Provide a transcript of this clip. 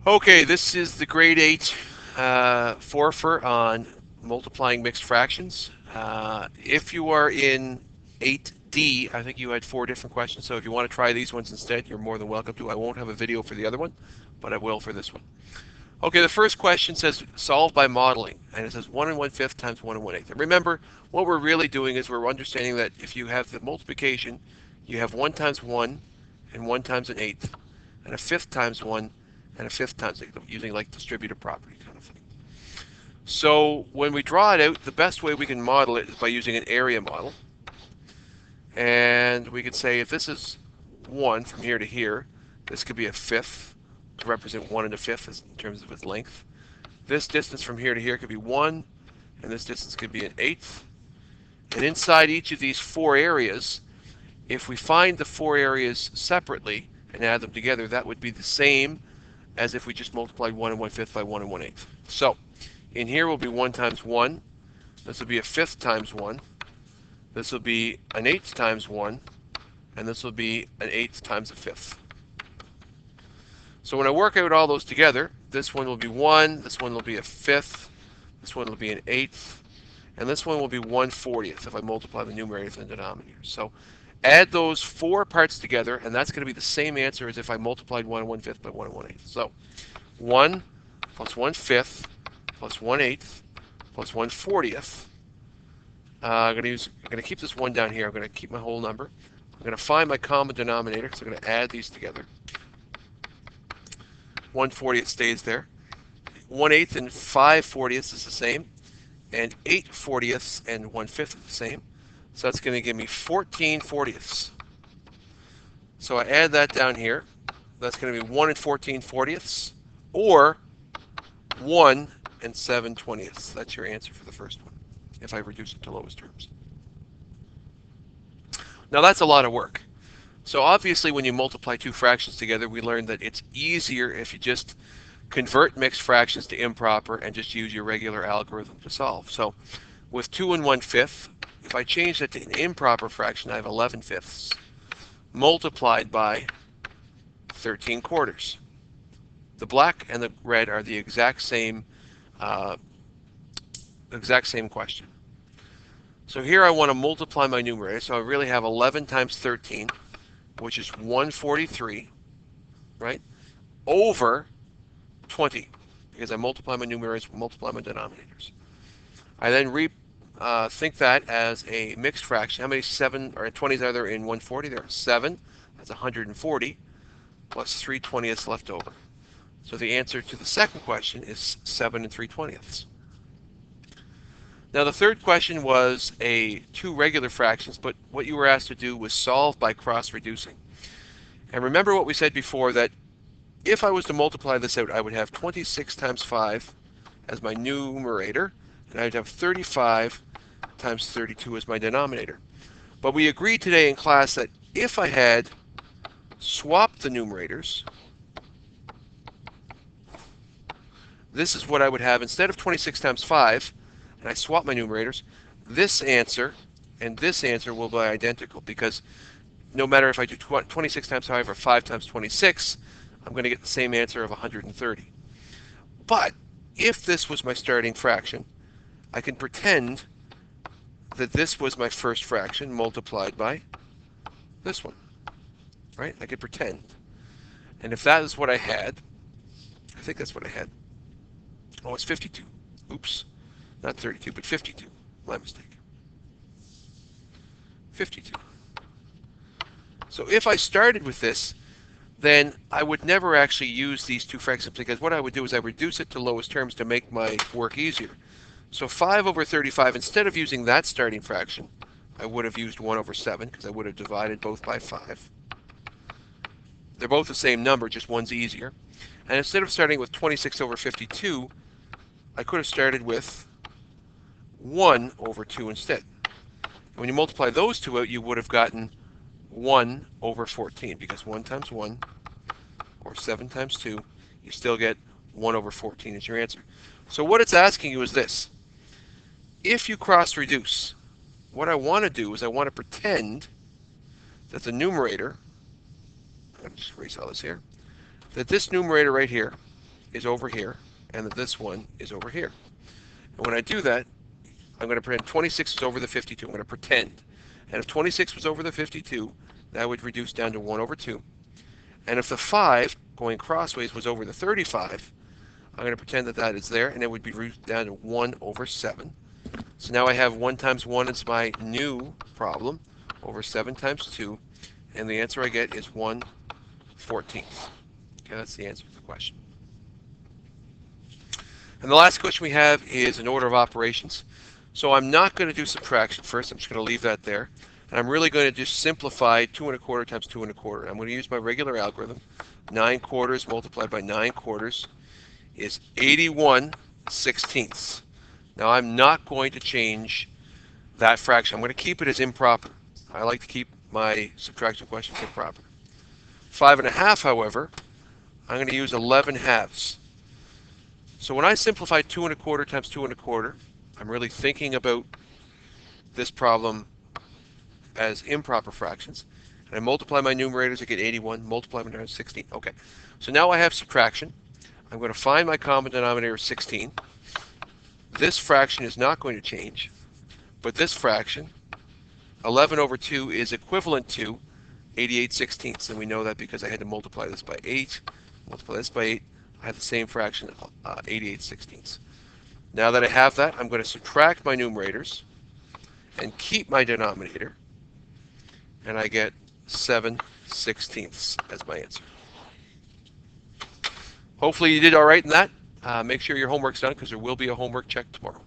Okay, this is the grade 8 forfer on multiplying mixed fractions. If you are in 8D, I think you had 4 different questions, so if you want to try these ones instead, you're more than welcome to. I won't have a video for the other one, but I will for this one. Okay, the first question says solve by modeling, and it says 1 1/5 times 1 1/8. And remember, what we're really doing is we're understanding that if you have the multiplication, you have 1 times 1 and 1 times an eighth, and a fifth times 1 and a fifth times eighth, using like distributive property kind of thing. So when we draw it out, the best way we can model it is by using an area model. And we could say if this is 1 from here to here, this could be a fifth to represent 1 and a fifth in terms of its length. This distance from here to here could be 1, and this distance could be an eighth. And inside each of these 4 areas, if we find the 4 areas separately and add them together, that would be the same as if we just multiplied 1 1/5 by 1 1/8. So in here will be 1 times 1. This will be a fifth times 1. This will be an eighth times 1. And this will be an eighth times a fifth. So when I work out all those together, this one will be 1, this one will be a fifth, this one will be an eighth, and this one will be 1/40th if I multiply the numerators and denominators. So add those 4 parts together, and that's going to be the same answer as if I multiplied 1 1/5 by 1 1/8. So 1 plus 1/5 plus 1/8 plus 1/40th. I'm going to keep this 1 down here. I'm going to keep my whole number. I'm going to find my common denominator, so I'm going to add these together. 1/40th stays there. 1/8 and 5/40ths is the same, and 8/40ths and 1/5 is the same. So that's going to give me 14/40ths. So I add that down here. That's going to be 1 and 14/40ths, or 1 and 7/20ths. That's your answer for the first one, if I reduce it to lowest terms. Now that's a lot of work. So obviously when you multiply 2 fractions together, we learned that it's easier if you just convert mixed fractions to improper and just use your regular algorithm to solve. So with 2 and 1/5, if I change that to an improper fraction, I have 11/5 multiplied by 13/4. The black and the red are the exact same question. So here I want to multiply my numerator. So I really have 11 times 13, which is 143, right, over 20, because I multiply my numerators, multiply my denominators. I then think that as a mixed fraction. How many 7 or 20s are there in 140? There are 7. That's 140 plus 3/20ths left over. So the answer to the second question is 7 and 3/20ths. Now the third question was 2 regular fractions, but what you were asked to do was solve by cross-reducing. And remember what we said before, that if I was to multiply this out, I would have 26 times 5 as my numerator, and I'd have 35 times 32 as my denominator. But we agreed today in class that if I had swapped the numerators, this is what I would have. Instead of 26 times 5, and I swap my numerators, this answer and this answer will be identical, because no matter if I do 26 times 5 or 5 times 26, I'm going to get the same answer of 130. But if this was my starting fraction, I can pretend that this was my first fraction multiplied by this one, right? I could pretend. And if that is what I had, I think that's what I had. Oh, it's 52. Oops. Not 32, but 52. My mistake. 52. So if I started with this, then I would never actually use these 2 fractions, because what I would do is I reduce it to lowest terms to make my work easier. So 5 over 35, instead of using that starting fraction, I would have used 1 over 7, because I would have divided both by 5. They're both the same number, just one's easier. And instead of starting with 26 over 52, I could have started with 1 over 2 instead. And when you multiply those 2 out, you would have gotten 1 over 14, because 1 times 1, or 7 times 2, you still get 1 over 14 as your answer. So what it's asking you is this. If you cross-reduce, what I want to do is I want to pretend that the numerator, I'm just erase all this here, that this numerator right here is over here and that this one is over here. And when I do that, I'm going to pretend 26 is over the 52. I'm going to pretend. And if 26 was over the 52, that would reduce down to 1 over 2. And if the 5 going crossways was over the 35, I'm going to pretend that that is there, and it would be reduced down to 1 over 7. So now I have 1 times 1 is my new problem over 7 times 2, and the answer I get is 1/14. Okay, that's the answer to the question. And the last question we have is an order of operations. So I'm not going to do subtraction first. I'm just going to leave that there. And I'm really going to just simplify 2 1/4 times 2 1/4. I'm going to use my regular algorithm. 9 quarters multiplied by 9 quarters is 81/16. Now I'm not going to change that fraction. I'm going to keep it as improper. I like to keep my subtraction questions improper. 5 1/2, however, I'm going to use 11 halves. So when I simplify 2 1/4 times 2 1/4, I'm really thinking about this problem as improper fractions. And I multiply my numerators, I get 81, multiply my numerators, 16. Okay, so now I have subtraction. I'm going to find my common denominator, 16. This fraction is not going to change, but this fraction, 11 over 2, is equivalent to 88/16. And we know that because I had to multiply this by 8, multiply this by 8, I have the same fraction, 88/16. Now that I have that, I'm going to subtract my numerators and keep my denominator, and I get 7/16 as my answer. Hopefully you did all right in that. Make sure your homework's done because there will be a homework check tomorrow.